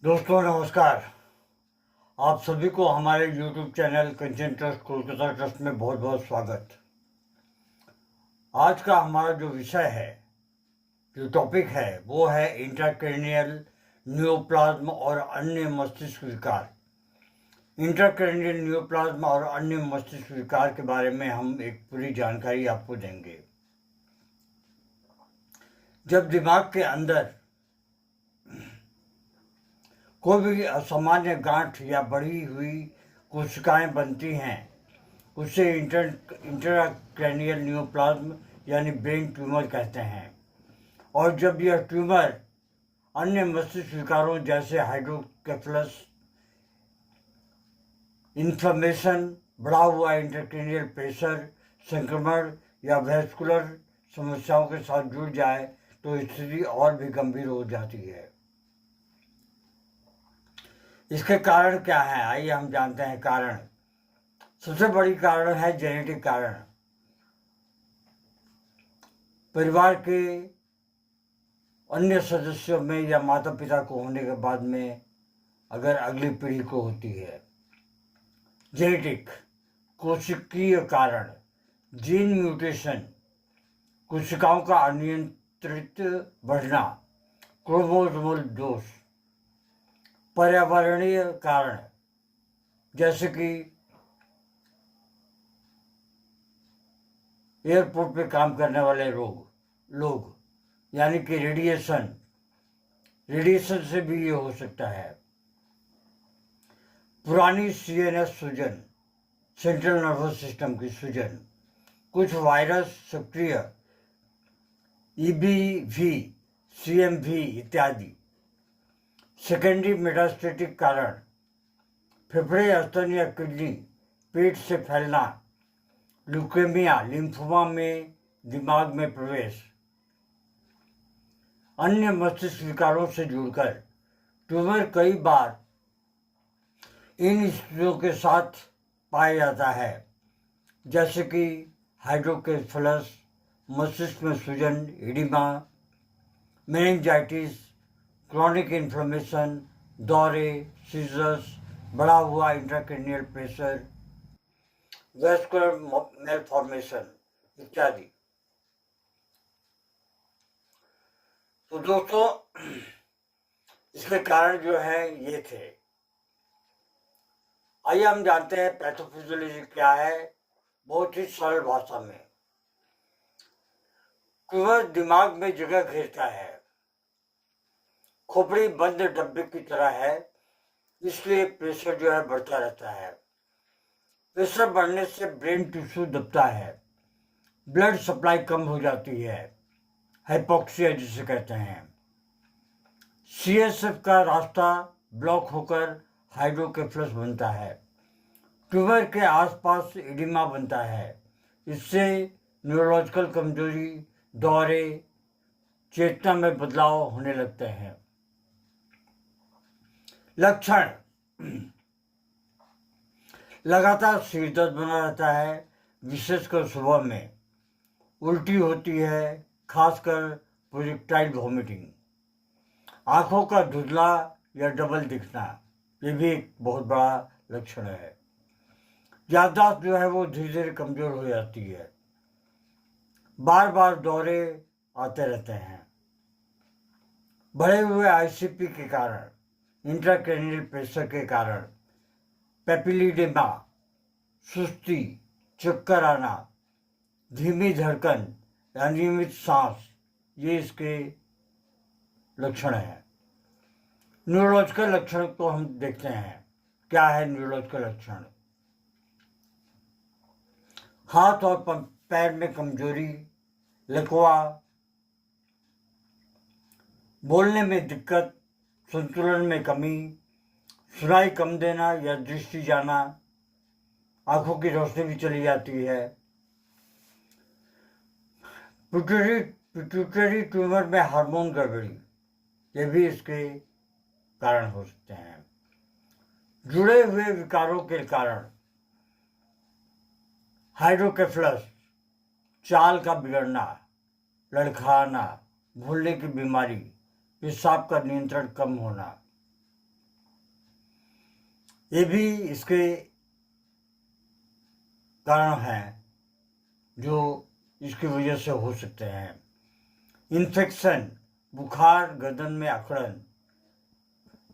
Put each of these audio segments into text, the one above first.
दोस्तों नमस्कार। आप सभी को हमारे YouTube चैनल कंचन ट्रस्ट कोलकाता ट्रस्ट में बहुत बहुत स्वागत। आज का हमारा जो विषय है, जो टॉपिक है, वो है इंट्राक्रैनियल न्यूरोप्लाज्म और अन्य मस्तिष्क विकार। इंट्राक्रैनियल न्यूरोप्लाज्म और अन्य मस्तिष्क विकार के बारे में हम एक पूरी जानकारी आपको देंगे। जब दिमाग के अंदर कोई भी असामान्य गांठ या बढ़ी हुई कोशिकाएं बनती हैं, उसे इंट्राक्रैनियल न्यूरोप्लाज्म यानी ब्रेन ट्यूमर कहते हैं। और जब यह ट्यूमर अन्य मस्तिष्क विकारों जैसे हाइड्रोकेफलस, इन्फ्लेमेशन, बढ़ा हुआ इंट्राक्रैनियल प्रेशर, संक्रमण या वैस्कुलर समस्याओं के साथ जुड़ जाए तो स्थिति और भी गंभीर हो जाती है। इसके कारण क्या है, आइए हम जानते हैं कारण। सबसे बड़ी कारण है जेनेटिक कारण। परिवार के अन्य सदस्यों में या माता पिता को होने के बाद में अगर अगली पीढ़ी को होती है। जेनेटिक कोशिकीय कारण, जीन म्यूटेशन, कोशिकाओं का अनियंत्रित बढ़ना, क्रोमोसोमल दोष। पर्यावरणीय कारण, जैसे कि एयरपोर्ट पे काम करने वाले लोग यानी कि रेडिएशन से भी ये हो सकता है। पुरानी सीएनएस सूजन, सेंट्रल नर्वस सिस्टम की सूजन, कुछ वायरस सक्रिय, ईबीवी, सीएमवी इत्यादि। सेकेंडरी मेटास्टेटिक कारण, फेफड़े, स्तन या किडनी, पेट से फैलना, ल्यूकेमिया, लिम्फोमा में दिमाग में प्रवेश। अन्य मस्तिष्क विकारों से जुड़कर ट्यूमर कई बार इन स्थितियों के साथ पाया जाता है, जैसे कि हाइड्रोकेफलस, मस्तिष्क में सूजन, एडिमा, मेनिंजाइटिस, क्रॉनिक इन्फ्लेमेशन, दौरे, सीजर्स, बढ़ा हुआ इंट्राक्रैनियल प्रेशर, वैस्कुलर मेलफॉर्मेशन इत्यादि। तो दोस्तों, इसके कारण जो है ये थे। आइए हम जानते हैं पैथोफिजियोलॉजी क्या है, बहुत ही सरल भाषा में। ट्यूमर दिमाग में जगह घेरता है। खोपड़ी बंद डब्बे की तरह है, इसलिए प्रेशर जो है बढ़ता रहता है। प्रेशर बढ़ने से ब्रेन टिश्यू दबता है, ब्लड सप्लाई कम हो जाती है, हाइपोक्सिया जिसे कहते हैं। सीएसएफ का रास्ता ब्लॉक होकर हाइड्रोकेफलस बनता है। ट्यूमर के आसपास एडिमा बनता है। इससे न्यूरोलॉजिकल कमजोरी, दौरे, चेतना में बदलाव होने लगते हैं। लक्षण, लगातार सिर दर्द बना रहता है, विशेषकर सुबह में। उल्टी होती है, खासकर प्रोजेक्टाइल वॉमिटिंग। आंखों का धुंधला या डबल दिखना, ये भी एक बहुत बड़ा लक्षण है। याददाश्त जो है वो धीरे धीरे कमजोर हो जाती है। बार बार दौरे आते रहते हैं। बढ़े हुए आईसीपी के कारण, इंट्राक्रैनियल प्रेशर के कारण, पेपिलिडेमा, सुस्ती, चक्कर आना, धीमी धड़कन, अनियमित सांस, ये इसके लक्षण हैं। न्यूरोलॉजिकल लक्षण तो हम देखते हैं। क्या है न्यूरोलॉजिकल लक्षण? हाथ और पैर में कमजोरी, लकवा, बोलने में दिक्कत, संतुलन में कमी, सुनाई कम देना या दृष्टि जाना, आंखों की रोशनी भी चली जाती है। पिट्यूटरी ट्यूमर में हार्मोन गड़बड़ी, ये भी इसके कारण हो सकते हैं। जुड़े हुए विकारों के कारण, हाइड्रोकेफलस, चाल का बिगड़ना, लड़खड़ाना, भूलने की बीमारी, पेशाब का नियंत्रण कम होना। ये भी इसके कारण हैं जो इसकी वजह से हो सकते हैं। इन्फेक्शन, बुखार, गर्दन में अकड़न,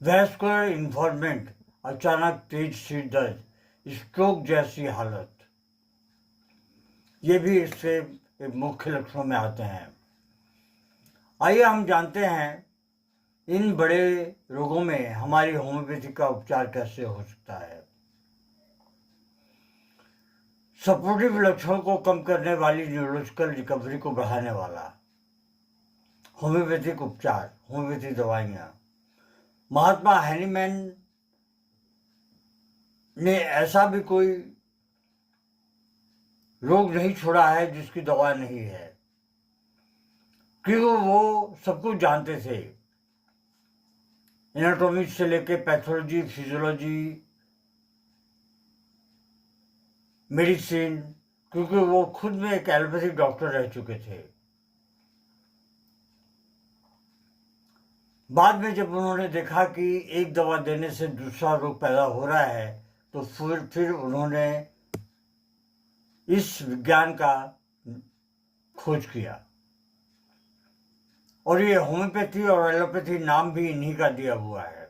वैस्कुलर इन्वॉल्वमेंट, अचानक तेज सिर दर्द, स्ट्रोक जैसी हालत, ये भी इससे एक मुख्य लक्षणों में आते हैं। आइए हम जानते हैं इन बड़े रोगों में हमारी होम्योपैथी का उपचार कैसे हो सकता है। सपोर्टिव लक्षणों को कम करने वाली न्यूरोलॉजिकल रिकवरी को बढ़ाने वाला होम्योपैथिक उपचार, होम्योपैथी दवाइयाँ। महात्मा हैनीमैन ने ऐसा भी कोई रोग नहीं छोड़ा है जिसकी दवा नहीं है, क्योंकि वो सब कुछ जानते थे, एनाटॉमी से लेके पैथोलॉजी, फिजियोलॉजी, मेडिसिन, क्योंकि वो खुद में एक एलोपैथिक डॉक्टर रह चुके थे। बाद में जब उन्होंने देखा कि एक दवा देने से दूसरा रोग पैदा हो रहा है, तो फिर उन्होंने इस विज्ञान का खोज किया, और ये होम्योपैथी और एलोपैथी नाम भी इन्हीं का दिया हुआ है।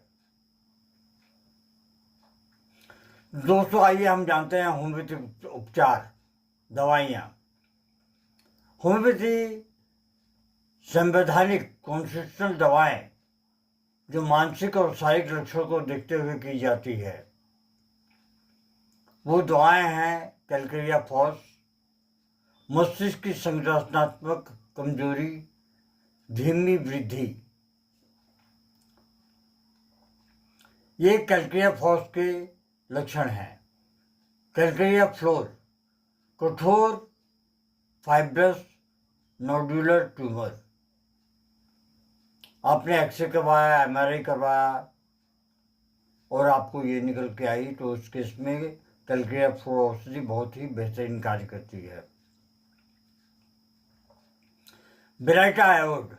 दोस्तों, आइए हम जानते हैं होम्योपैथिक उपचार, दवाइयाँ। होम्योपैथी संवैधानिक कॉन्स्टिट्यूशनल दवाएं जो मानसिक और शारीरिक लक्षणों को देखते हुए की जाती है, वो दवाएं हैं कैलकेरिया फॉस, मस्तिष्क की संरचनात्मक कमजोरी, धीमी वृद्धि। ये कैलकेरिया फॉस के लक्षण हैं। कैलकेरिया फ्लोर, कठोर फाइब्रस नोडुलर ट्यूमर। आपने एक्सरे करवाया, एमआरआई करवाया और आपको ये निकल के आई, तो उस केस में कैलकेरिया फ्लोर औषधि बहुत ही बेहतरीन कार्य करती है। बेराइटा आयोड,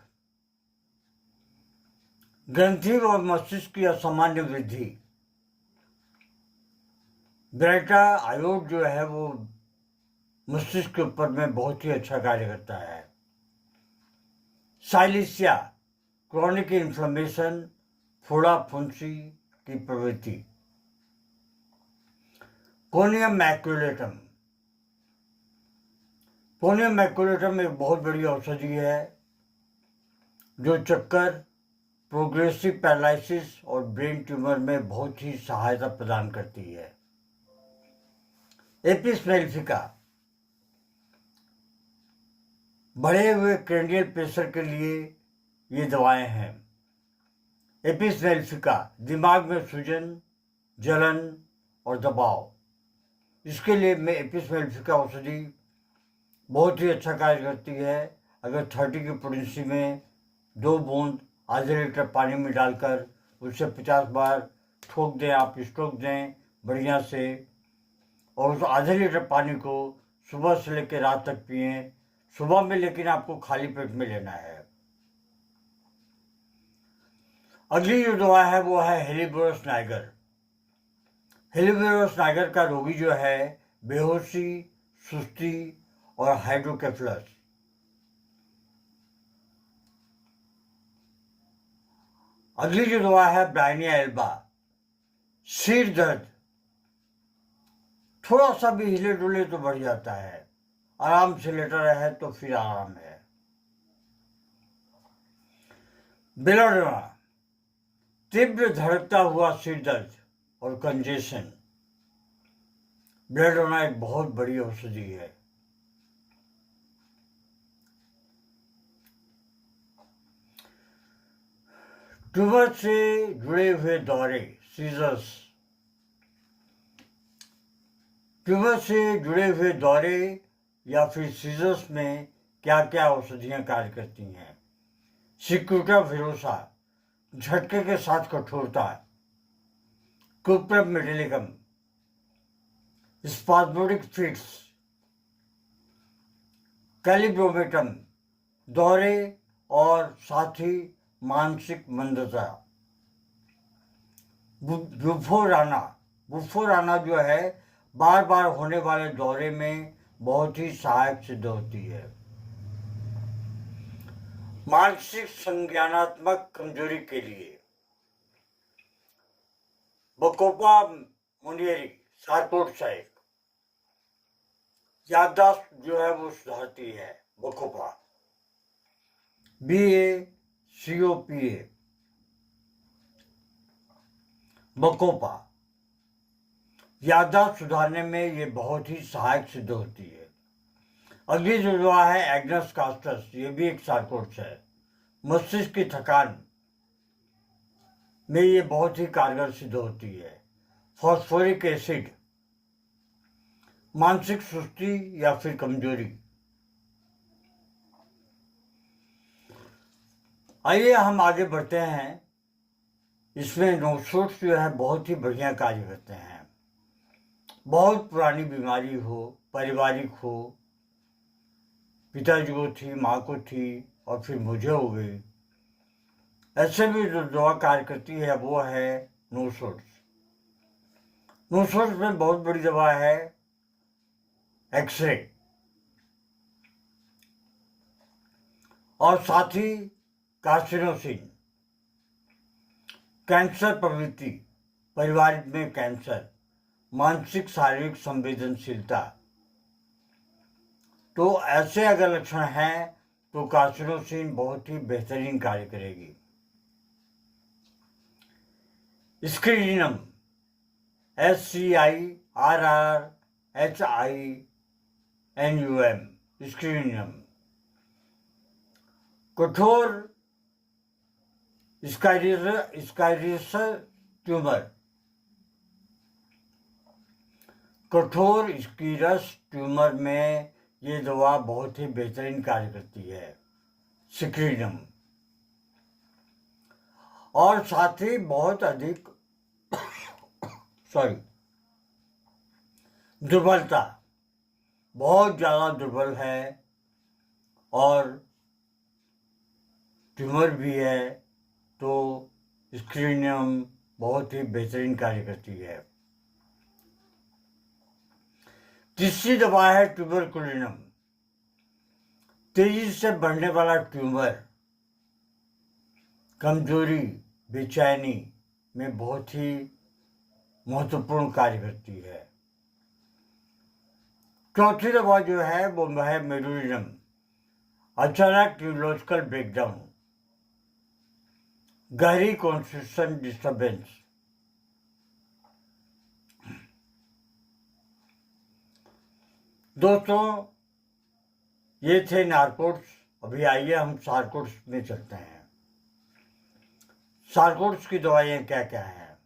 ग्रंथि और मस्तिष्क की असामान्य वृद्धि। बेराइटा आयोड जो है वो मस्तिष्क के ऊपर में बहुत ही अच्छा कार्य करता है। साइलिसिया, क्रॉनिक इन्फ्लेमेशन, फोड़ा फुंसी की प्रवृत्ति। कोनियम मैक्युलेटम, कोनियम मैक्युलेटम एक बहुत बड़ी औषधि है जो चक्कर, प्रोग्रेसिव पैरालिसिस और ब्रेन ट्यूमर में बहुत ही सहायता प्रदान करती है। एपिस मेलिफिका, बढ़े हुए क्रेनियल प्रेशर के लिए ये दवाएं हैं। एपिस मेलिफिका दिमाग में सूजन, जलन और दबाव, इसके लिए मैं एपिस मेलिफिका औषधि बहुत ही अच्छा कार्य करती है। अगर 30 की पोटेंसी में 2 बूंद आधे लीटर पानी में डालकर उससे 50 बार ठोक दें, आप स्ट्रोक दें बढ़िया से, और उस आधे लीटर पानी को सुबह से लेकर रात तक पिएं। सुबह में लेकिन आपको खाली पेट में लेना है। अगली जो दवा है वो है हेलिबोरस नाइगर। हेलिबोरस नाइगर का रोगी जो है बेहोशी, सुस्ती और हाइड्रोकेफलस। अगली जो दवा है ब्राइनिया एल्बा, सिर दर्द, थोड़ा सा भी हिले डुले तो बढ़ जाता है, आराम से लेटा रहे तो फिर आराम है। बेलोडोना, तीव्र धड़कता हुआ सिर दर्द और कंजेशन। बेलोडोना एक बहुत बड़ी औषधि है। ट्यूमर से जुड़े हुए दौरे, सीजर्स। ट्यूमर से जुड़े हुए दौरे या फिर सीजर्स में क्या क्या औषधियां कार्य करती हैं। सिक्यूटा विरोसा, झटके के साथ कठोरता। कुप्रम मेटेलिकम, स्पाज्मोडिक फिट्स। कैलिब्रोमेटम, दौरे और साथ ही मानसिक मंदता। बुफोराना, बुफोराना जो है बार बार होने वाले दौरे में बहुत ही सहायक सिद्ध होती है। मानसिक संज्ञानात्मक कमजोरी के लिए बकोपा मुनियरी सार्कोट एक याददाश्त जो है वो सुधारती है। बकोपा BACOPA बकोपा याददाश्त सुधारने में ये बहुत ही सहायक सिद्ध होती है। अगली जो दवा है एग्नस कास्टस, ये भी एक सार्कोट्स है। मस्तिष्क की थकान में ये बहुत ही कारगर सिद्ध होती है। फॉस्फोरिक एसिड, मानसिक सुस्ती या फिर कमजोरी। आइए हम आगे बढ़ते हैं। इसमें नोशोट्स जो है बहुत ही बढ़िया कार्य करते हैं। बहुत पुरानी बीमारी हो, पारिवारिक हो, पिताजी को थी, माँ को थी और फिर मुझे हो गई, ऐसे में जो दवा कार्य करती है वो है नोशोट्स। नोशोट्स में बहुत बड़ी दवा है एक्सरे, और साथ ही कार्सिनोसिन, कैंसर प्रवृत्ति, परिवार में कैंसर, मानसिक शारीरिक संवेदनशीलता। तो ऐसे अगर लक्षण हैं तो कार्सिनोसिन बहुत ही बेहतरीन कार्य करेगी। स्क्रीनिनम, SCIRRHINUM, स्क्रीनिनम कठोर स्काइरिस ट्यूमर, कठोर स्क्लीरस ट्यूमर में ये दवा बहुत ही बेहतरीन कार्य करती है, स्क्रीनिनम। और साथ ही बहुत अधिक दुर्बलता, बहुत ज़्यादा दुर्बल है और ट्यूमर भी है, तो स्क्रीनिनम बहुत ही बेहतरीन कार्य करती है। तीसरी दवा है ट्यूबरकुलिनम, तेजी से बढ़ने वाला ट्यूमर, कमजोरी, बेचैनी में बहुत ही महत्वपूर्ण कार्य करती है। चौथी दवा जो है वो है मेडुलिनम, अचानक न्यूरोलॉजिकल ब्रेकडाउन, गहरी कॉन्स्टिट्यूशन डिस्टर्बेंस। दोस्तों ये थे नार्कोट्स। अभी आइए हम सार्कोट्स में चलते हैं। सार्कोट्स की दवाइयाँ क्या क्या हैं?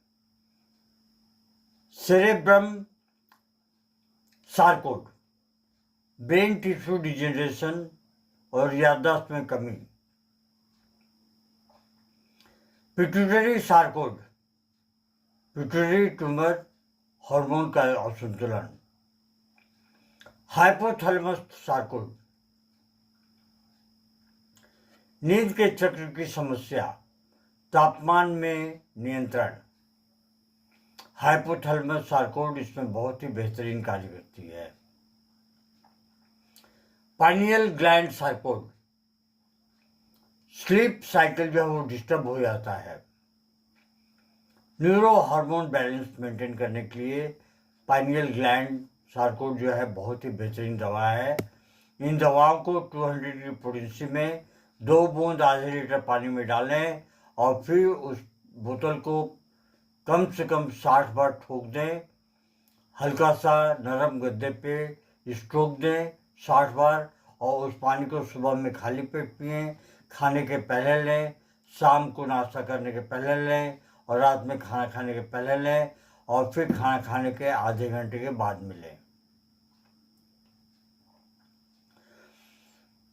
सेरेब्रम सार्कोट, ब्रेन टिश्यू डिजेनरेशन और याददाश्त में कमी। पिट्यूटरी सार्कोट, पिट्यूटरी ट्यूमर, हार्मोन का असंतुलन। हाइपोथैलेमस सार्कोट, नींद के चक्र की समस्या, तापमान में नियंत्रण। हाइपोथैलेमस सार्कोट इसमें बहुत ही बेहतरीन कार्य करती है। पाइनियल ग्लैंड सार्कोट, स्लीप साइकिल जो है वो डिस्टर्ब हो जाता है। न्यूरो हार्मोन बैलेंस मेंटेन करने के लिए पाइनियल ग्लैंड सार्कोट जो है बहुत ही बेहतरीन दवा है। इन दवाओं को 200 डिग्री पोटेंसी में 2 बूंद आधे लीटर पानी में डालें और फिर उस बोतल को कम से कम 60 बार ठोक दें। हल्का सा नरम गद्दे पे स्ट्रोक दें 60 बार, और उस पानी को सुबह में खाली पेट पिएं, खाने के पहले लें, शाम को नाश्ता करने के पहले लें और रात में खाना खाने के पहले लें, और फिर खाना खाने के आधे घंटे के बाद में लें।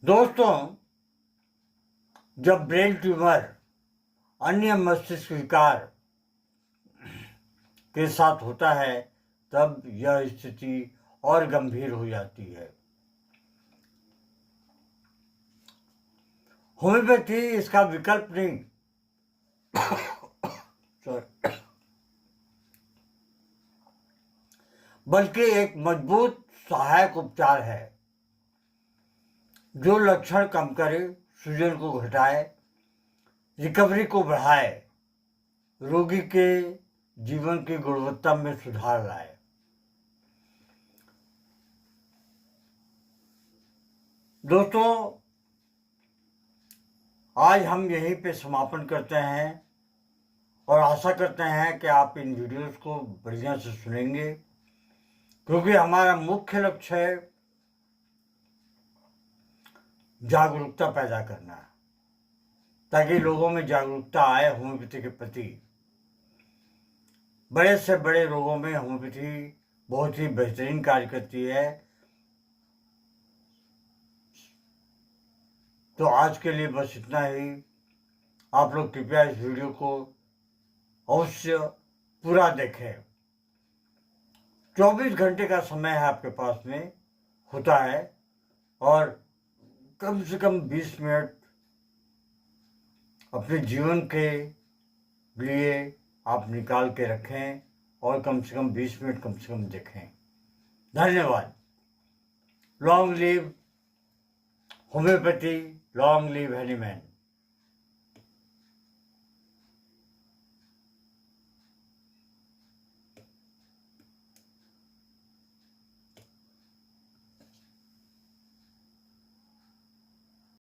दोस्तों जब ब्रेन ट्यूमर अन्य मस्तिष्क विकार के साथ होता है तब यह स्थिति और गंभीर हो जाती है। होम्योपैथी इसका विकल्प नहीं बल्कि एक मजबूत सहायक उपचार है जो लक्षण कम करे, सूजन को घटाए, रिकवरी को बढ़ाए, रोगी के जीवन की गुणवत्ता में सुधार लाए। दोस्तों, आज हम यहीं पे समापन करते हैं और आशा करते हैं कि आप इन वीडियोस को बढ़िया से सुनेंगे, क्योंकि हमारा मुख्य लक्ष्य है जागरूकता पैदा करना, ताकि लोगों में जागरूकता आए होम्योपैथी के प्रति। बड़े से बड़े रोगों में होम्योपैथी बहुत ही बेहतरीन कार्य करती है। तो आज के लिए बस इतना ही। आप लोग कृपया इस वीडियो को अवश्य पूरा देखें। 24 घंटे का समय है आपके पास में होता है, और कम से कम 20 मिनट अपने जीवन के लिए आप निकाल के रखें और कम से कम 20 मिनट कम से कम देखें। धन्यवाद। Long live homeopathy, long live Hahnemann.